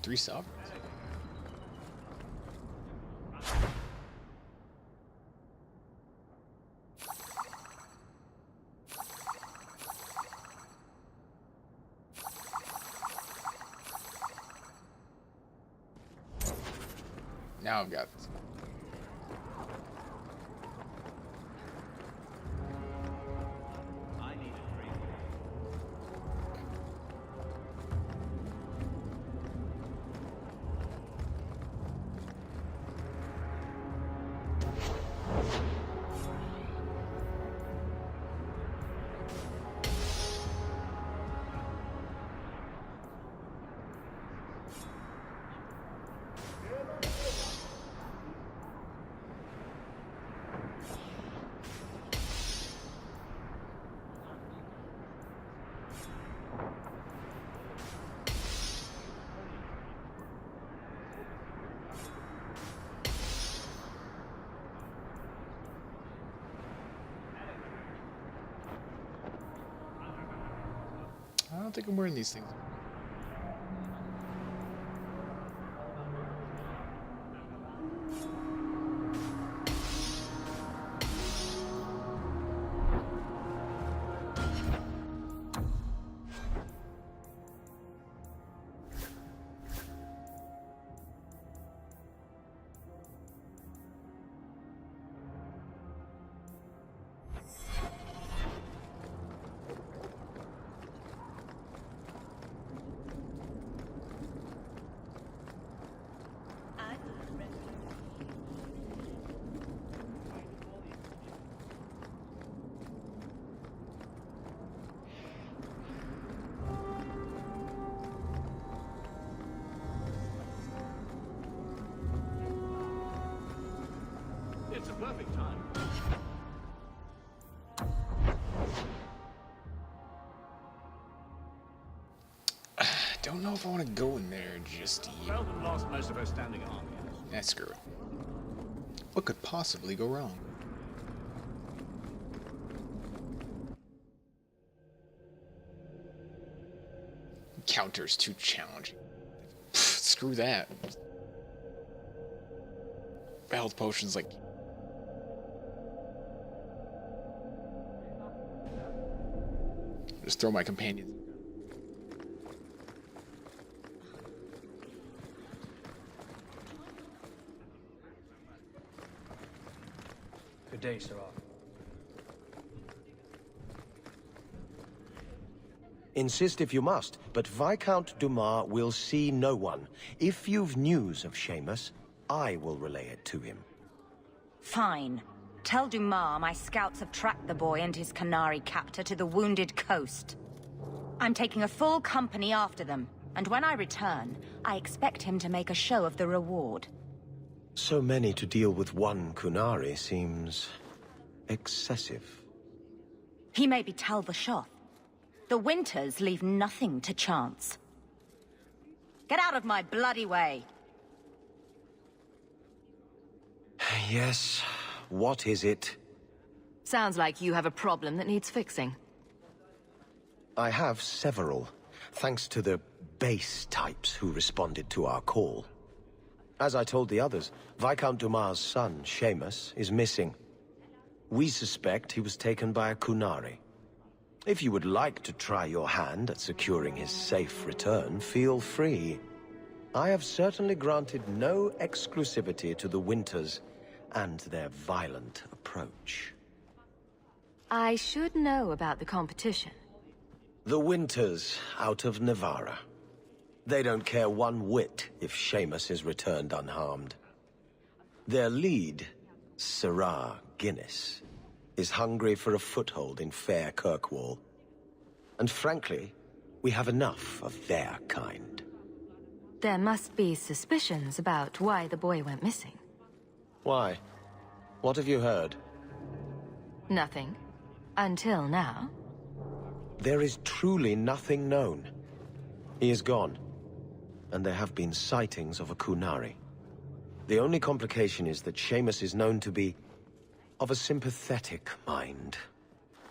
3 sovereigns. Now I've got this. I don't think I'm wearing these things. It's a perfect time. Don't know if I want to go in there just yet. Belden lost most of her standing army. Screw it. What could possibly go wrong? Counter's too challenging. Screw that. Health potions like... Just throw my companions. Good day, Sirrah. Insist if you must, but Viscount Dumas will see no one. If you've news of Seamus, I will relay it to him. Fine. Tell Dumas my scouts have tracked the boy and his Canary captor to the Wounded Coast. I'm taking a full company after them, and when I return, I expect him to make a show of the reward. So many to deal with one Kunari seems... excessive. He may be Tal Vashoth. The Winters leave nothing to chance. Get out of my bloody way! Yes, what is it? Sounds like you have a problem that needs fixing. I have several, thanks to the base types who responded to our call. As I told the others, Viscount Dumas' son, Seamus, is missing. We suspect he was taken by a Kunari. If you would like to try your hand at securing his safe return, feel free. I have certainly granted no exclusivity to the Winters and their violent approach. I should know about the competition. The Winters out of Navarra. They don't care one whit if Seamus is returned unharmed. Their lead, Sirrah Guinness, is hungry for a foothold in fair Kirkwall. And frankly, we have enough of their kind. There must be suspicions about why the boy went missing. Why? What have you heard? Nothing. Until now. There is truly nothing known. He is gone. And there have been sightings of a Kunari. The only complication is that Seamus is known to be of a sympathetic mind.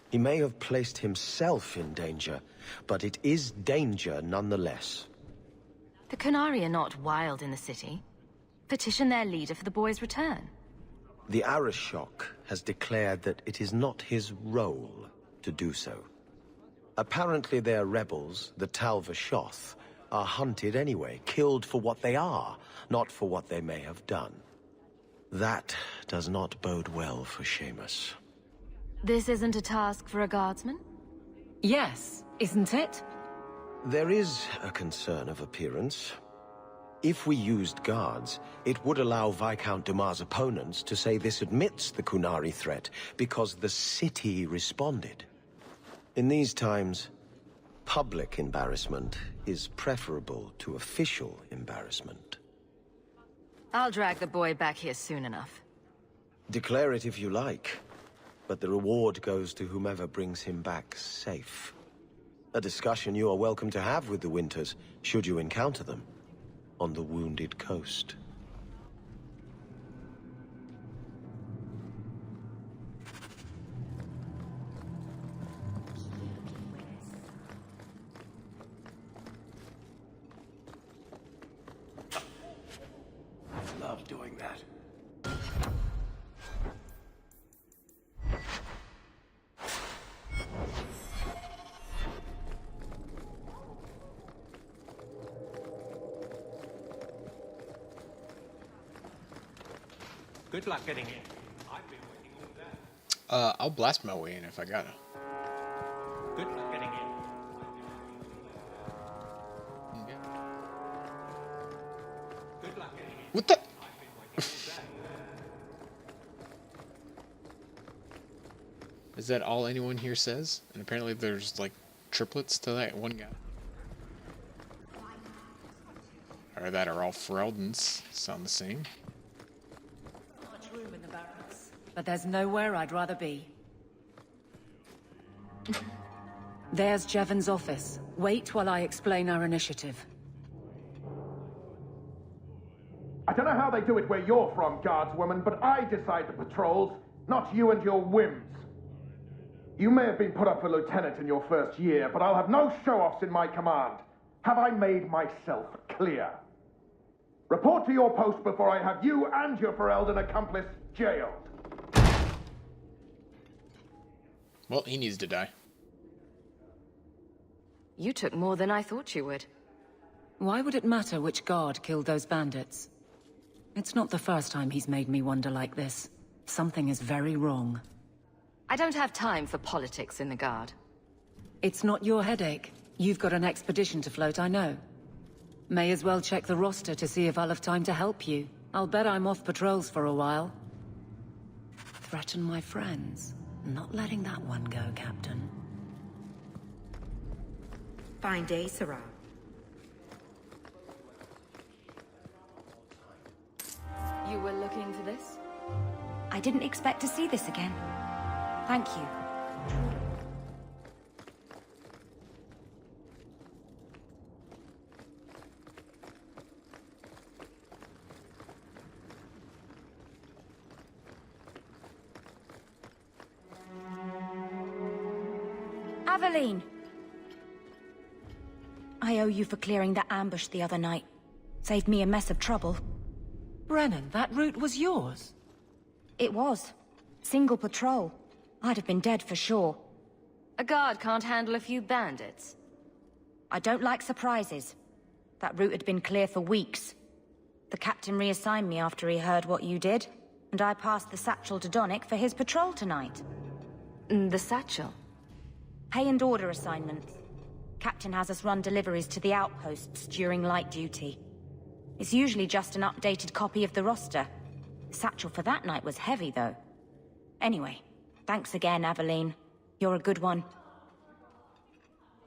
He may have placed himself in danger, but it is danger nonetheless. The Qunari are not wild in the city. Petition their leader for the boy's return. The Arishok has declared that it is not his role to do so. Apparently their rebels, the Tal-Vashoth, are hunted anyway, killed for what they are, not for what they may have done. That does not bode well for Seamus. This isn't a task for a guardsman? Yes, isn't it? There is a concern of appearance. If we used guards, it would allow Viscount Dumas' opponents to say this admits the Qunari threat because the city responded. In these times, public embarrassment is preferable to official embarrassment. I'll drag the boy back here soon enough. Declare it if you like, but the reward goes to whomever brings him back safe. A discussion you are welcome to have with the Winters, should you encounter them, on the Wounded Coast. I love doing that. Good luck getting in. I've been waiting all day. I'll blast my way in if I gotta. Good luck getting in. Okay. Good luck getting in. What the? I've been waiting all day. Is that all anyone here says? And apparently there's like triplets to that one guy. Or that are all Ferelden's. Sound the same. Much room in the barracks, but there's nowhere I'd rather be. There's Jevon's office. Wait while I explain our initiative. I don't know how they do it where you're from, guardswoman, but I decide the patrols, not you and your whims. You may have been put up for lieutenant in your first year, but I'll have no show-offs in my command. Have I made myself clear? Report to your post before I have you and your Ferelden accomplice jailed. Well, he needs to die. You took more than I thought you would. Why would it matter which guard killed those bandits? It's not the first time he's made me wonder like this. Something is very wrong. I don't have time for politics in the Guard. It's not your headache. You've got an expedition to float, I know. May as well check the roster to see if I'll have time to help you. I'll bet I'm off patrols for a while. Threaten my friends. Not letting that one go, Captain. Fine day, Sarah. You were looking for this? I didn't expect to see this again. Thank you. Aveline! I owe you for clearing that ambush the other night. Saved me a mess of trouble. Brennan, that route was yours? It was. Single patrol. I'd have been dead for sure. A guard can't handle a few bandits. I don't like surprises. That route had been clear for weeks. The captain reassigned me after he heard what you did, and I passed the satchel to Donnick for his patrol tonight. The satchel? Pay and order assignments. Captain has us run deliveries to the outposts during light duty. It's usually just an updated copy of the roster. The satchel for that night was heavy, though. Anyway, thanks again, Aveline. You're a good one.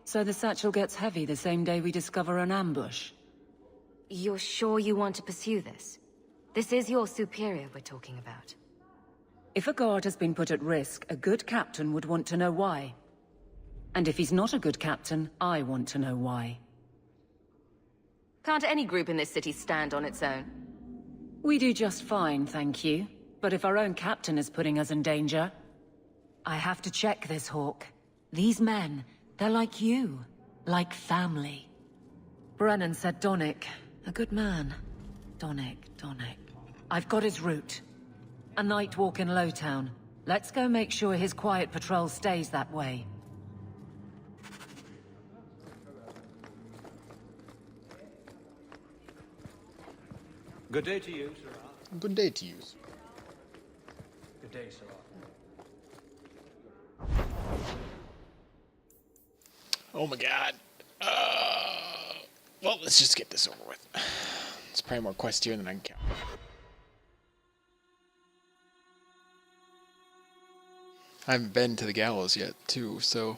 So the satchel gets heavy the same day we discover an ambush? You're sure you want to pursue this? This is your superior we're talking about. If a guard has been put at risk, a good captain would want to know why. And if he's not a good captain, I want to know why. Can't any group in this city stand on its own? We do just fine, thank you. But if our own captain is putting us in danger... I have to check this, Hawk. These men, they're like you. Like family. Brennan said Donnick. A good man. Donick. I've got his route. A night walk in Lowtown. Let's go make sure his quiet patrol stays that way. Good day to you, Sarah. Good day to you. Good day, Sarah. Oh my god. Well, let's just get this over with. There's probably more quests here than I can count. I haven't been to the gallows yet, too, so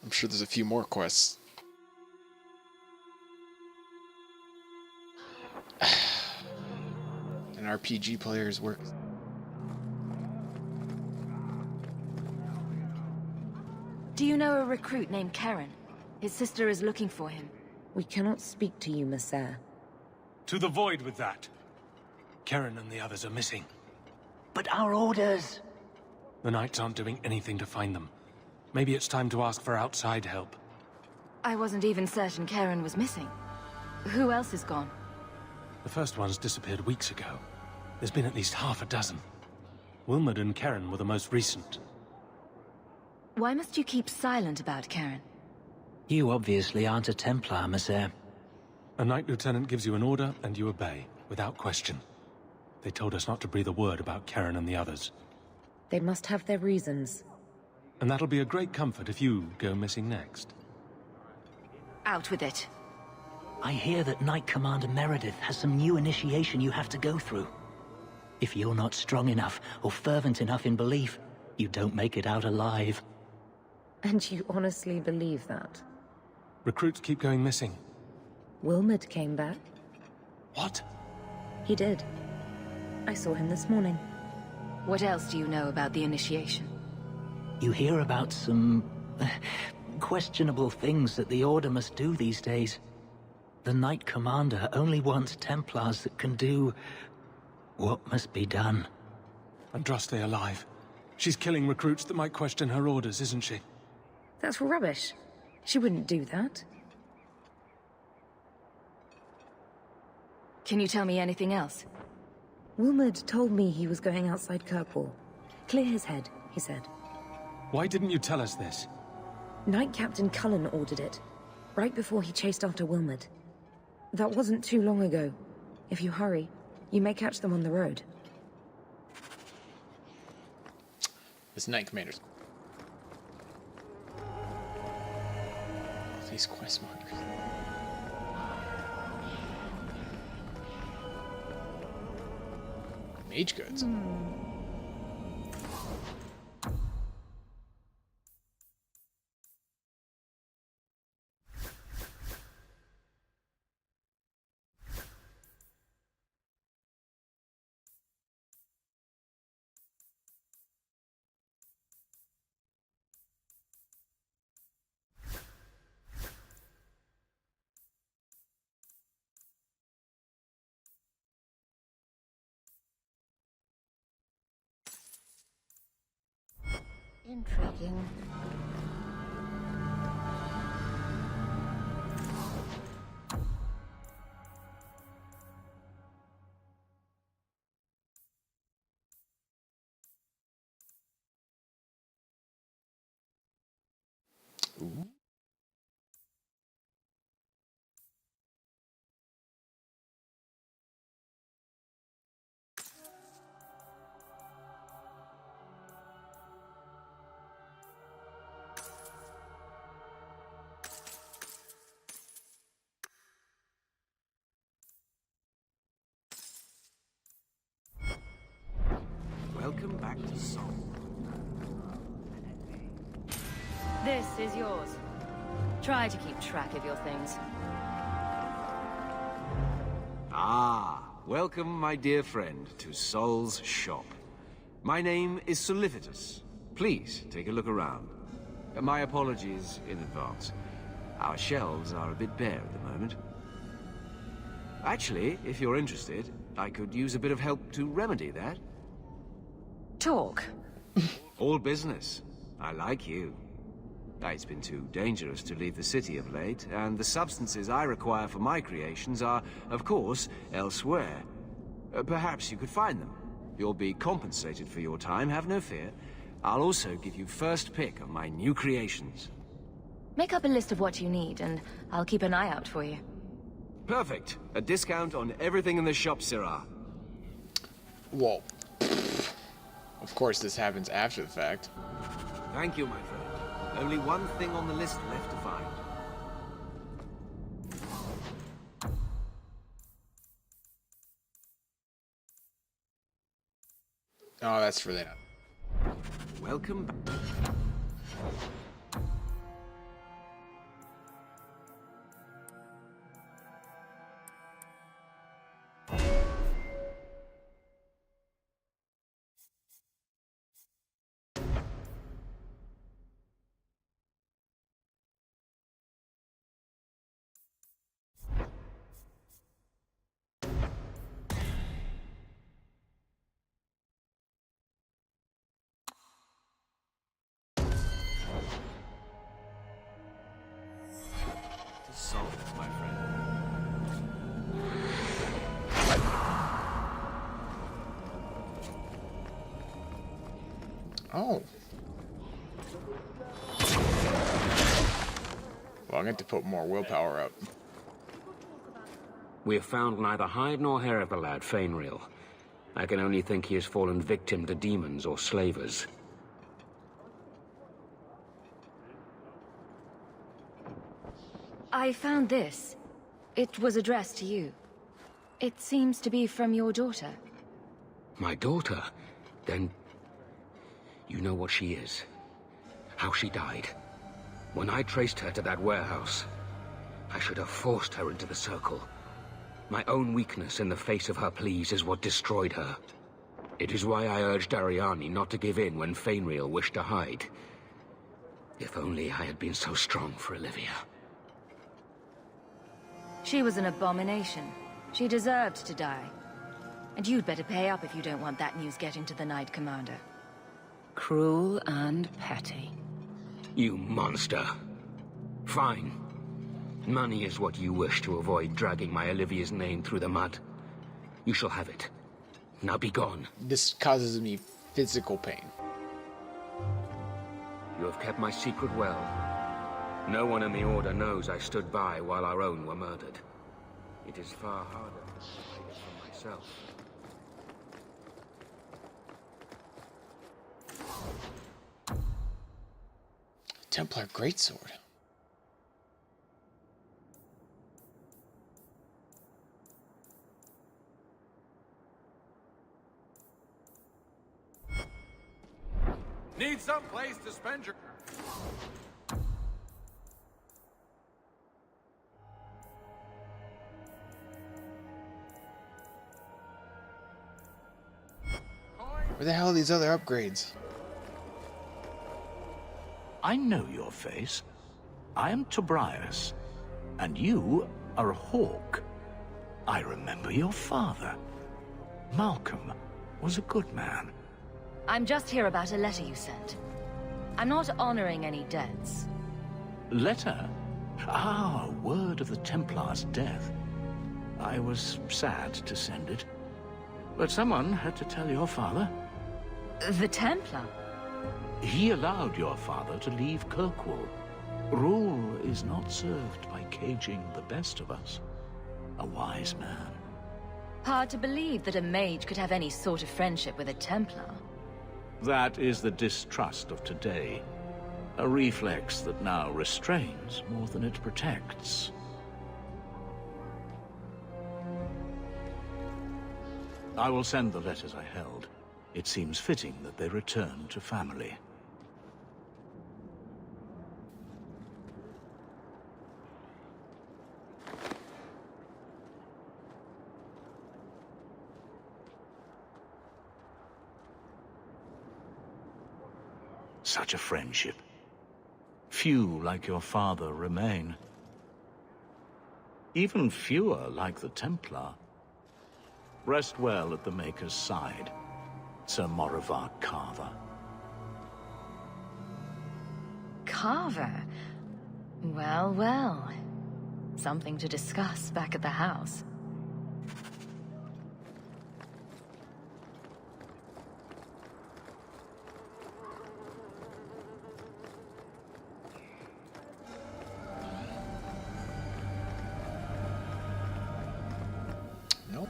I'm sure there's a few more quests. An RPG player's work. Do you know a recruit named Karen? His sister is looking for him. We cannot speak to you, Messer. To the void with that. Karen and the others are missing. But our orders... The Knights aren't doing anything to find them. Maybe it's time to ask for outside help. I wasn't even certain Karen was missing. Who else is gone? The first ones disappeared weeks ago. There's been at least half a dozen. Wilmot and Karen were the most recent. Why must you keep silent about Karen? You obviously aren't a Templar, Messer. A Knight Lieutenant gives you an order, and you obey, without question. They told us not to breathe a word about Karen and the others. They must have their reasons. And that'll be a great comfort if you go missing next. Out with it. I hear that Knight Commander Meredith has some new initiation you have to go through. If you're not strong enough or fervent enough in belief, you don't make it out alive. And you honestly believe that? Recruits keep going missing. Wilmot came back. What? He did. I saw him this morning. What else do you know about the initiation? You hear about some... questionable things that the Order must do these days. The Knight Commander only wants Templars that can do... what must be done. Andraste alive. She's killing recruits that might question her orders, isn't she? That's rubbish. She wouldn't do that. Can you tell me anything else? Wilmot told me he was going outside Kirkwall. Clear his head, he said. Why didn't you tell us this? Knight Captain Cullen ordered it, right before he chased after Wilmot. That wasn't too long ago. If you hurry, you may catch them on the road. This Knight Commander's. These quest markers. Mage goods. Intriguing. Ooh. Welcome back to Sol. This is yours. Try to keep track of your things. Ah, welcome, my dear friend, to Sol's shop. My name is Solicitus. Please take a look around. My apologies in advance. Our shelves are a bit bare at the moment. Actually, if you're interested, I could use a bit of help to remedy that. Talk. All business. I like you. It's been too dangerous to leave the city of late, and the substances I require for my creations are, of course, elsewhere. Perhaps you could find them. You'll be compensated for your time, have no fear. I'll also give you first pick of my new creations. Make up a list of what you need, and I'll keep an eye out for you. Perfect. A discount on everything in the shop, Syrah. Whoa. Of course, this happens after the fact. Thank you, my friend. Only one thing on the list left to find. Oh, that's for that. Welcome back. Salt, my friend. Oh. Well, I'm going to put more willpower up. We have found neither hide nor hair of the lad, Fainreal. I can only think he has fallen victim to demons or slavers. I found this. It was addressed to you. It seems to be from your daughter. My daughter? Then... you know what she is. How she died. When I traced her to that warehouse, I should have forced her into the circle. My own weakness in the face of her pleas is what destroyed her. It is why I urged Ariani not to give in when Fainreal wished to hide. If only I had been so strong for Olivia. She was an abomination. She deserved to die. And you'd better pay up if you don't want that news getting to the Knight Commander. Cruel and petty. You monster. Fine. Money is what you wish to avoid dragging my Olivia's name through the mud. You shall have it. Now be gone. This causes me physical pain. You have kept my secret well. No one in the Order knows I stood by while our own were murdered. It is far harder to separate it from myself. Templar greatsword. Need some place to spend your... Where the hell are these other upgrades? I know your face. I am Tobias, and you are a hawk. I remember your father. Malcolm was a good man. I'm just here about a letter you sent. I'm not honoring any debts. Letter? Ah, word of the Templar's death. I was sad to send it, but someone had to tell your father. The Templar? He allowed your father to leave Kirkwall. Rule is not served by caging the best of us. A wise man. Hard to believe that a mage could have any sort of friendship with a Templar. That is the distrust of today. A reflex that now restrains more than it protects. I will send the letters I held. It seems fitting that they return to family. Such a friendship. Few like your father remain. Even fewer like the Templar. Rest well at the Maker's side, Sir Morivar Carver. Carver. Well, well. Something to discuss back at the house. Nope.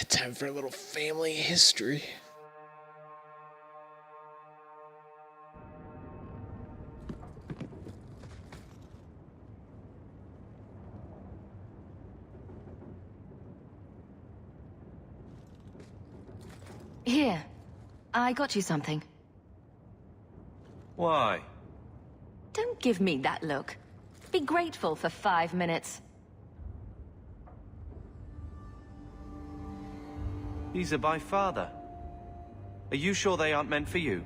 Time for a little family history. Here, I got you something. Why? Don't give me that look. Be grateful for 5 minutes. These are by father. Are you sure they aren't meant for you?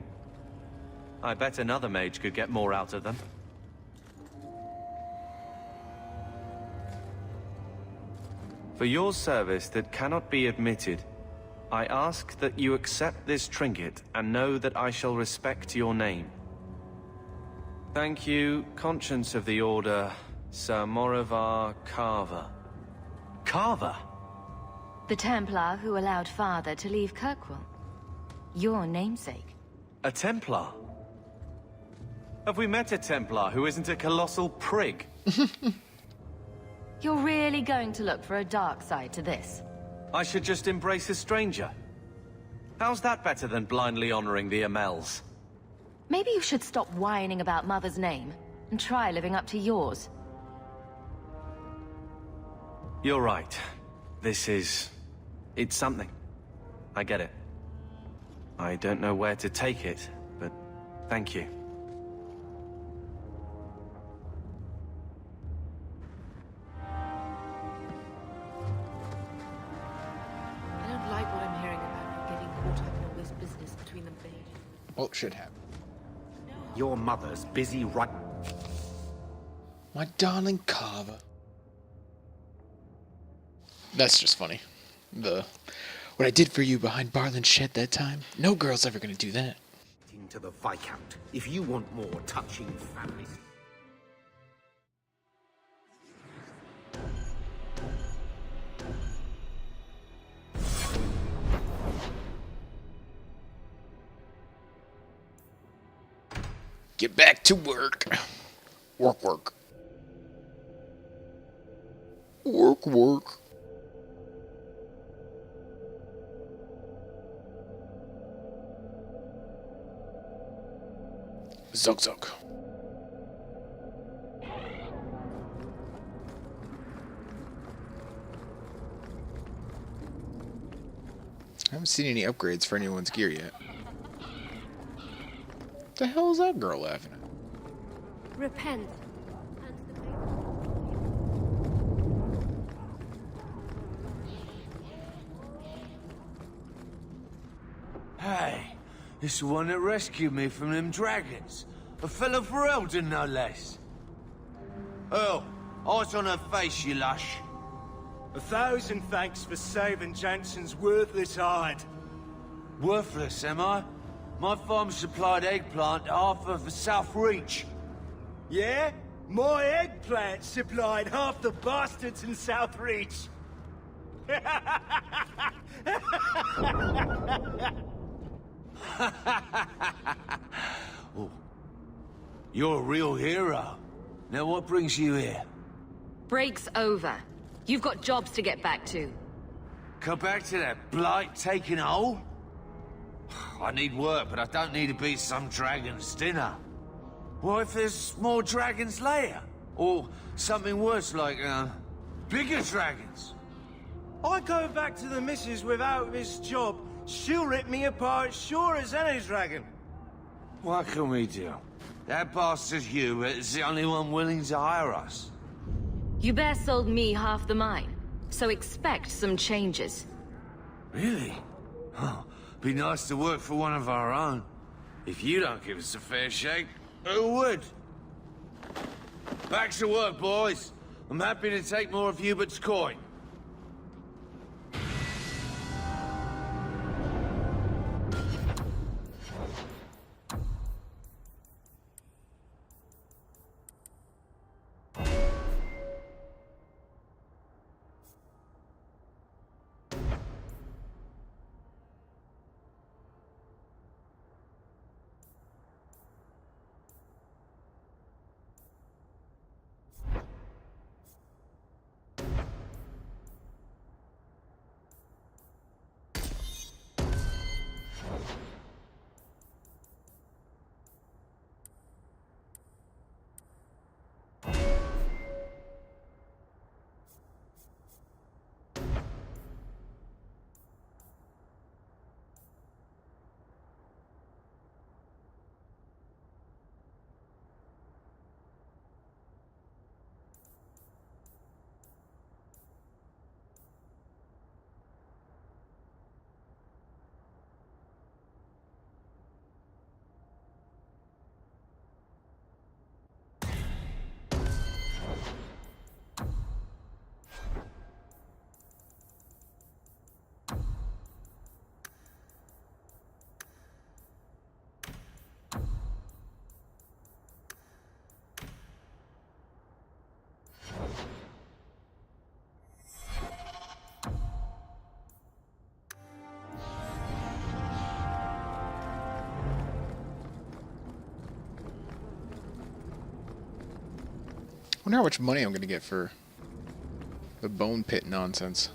I bet another mage could get more out of them. For your service that cannot be admitted, I ask that you accept this trinket and know that I shall respect your name. Thank you, Conscience of the Order, Sir Morivar Carver. Carver? The Templar who allowed father to leave Kirkwall. Your namesake. A Templar? Have we met a Templar who isn't a colossal prig? You're really going to look for a dark side to this? I should just embrace a stranger. How's that better than blindly honoring the Amels? Maybe you should stop whining about Mother's name and try living up to yours. You're right. It's something. I get it. I don't know where to take it, but thank you. I don't like what I'm hearing about you getting caught up in all this business between the Mage. Well, it should happen. Your mother's busy right... My darling Carver. That's just funny. What I did for you behind Barlin's shed that time, no girl's ever gonna do that. ...into the Viscount, if you want more touching families. Get back to work. Work, work. Work, work. Zug, zug. I haven't seen any upgrades for anyone's gear yet. What the hell is that girl laughing at? Repent. Hey, it's the one that rescued me from them dragons. A fellow for Eldon, no less. Oh, eyes on her face, you lush. 1,000 thanks for saving Jansen's worthless hide. Worthless, am I? My farm supplied eggplant to half of the South Reach. Yeah? My eggplant supplied half the bastards in South Reach. Oh, you're a real hero. Now what brings you here? Break's over. You've got jobs to get back to. Come back to that blight taking hold? I need work, but I don't need to be some dragon's dinner. What if there's more dragons later? Or something worse like, bigger dragons? I go back to the missus without this job. She'll rip me apart sure as any dragon. What can we do? That bastard Hubert is the only one willing to hire us. Hubert sold me half the mine, so expect some changes. Really? Huh. Be nice to work for one of our own. If you don't give us a fair shake, who would? Back to work, boys. I'm happy to take more of Hubert's coin. I wonder how much money I'm going to get for the bone pit nonsense.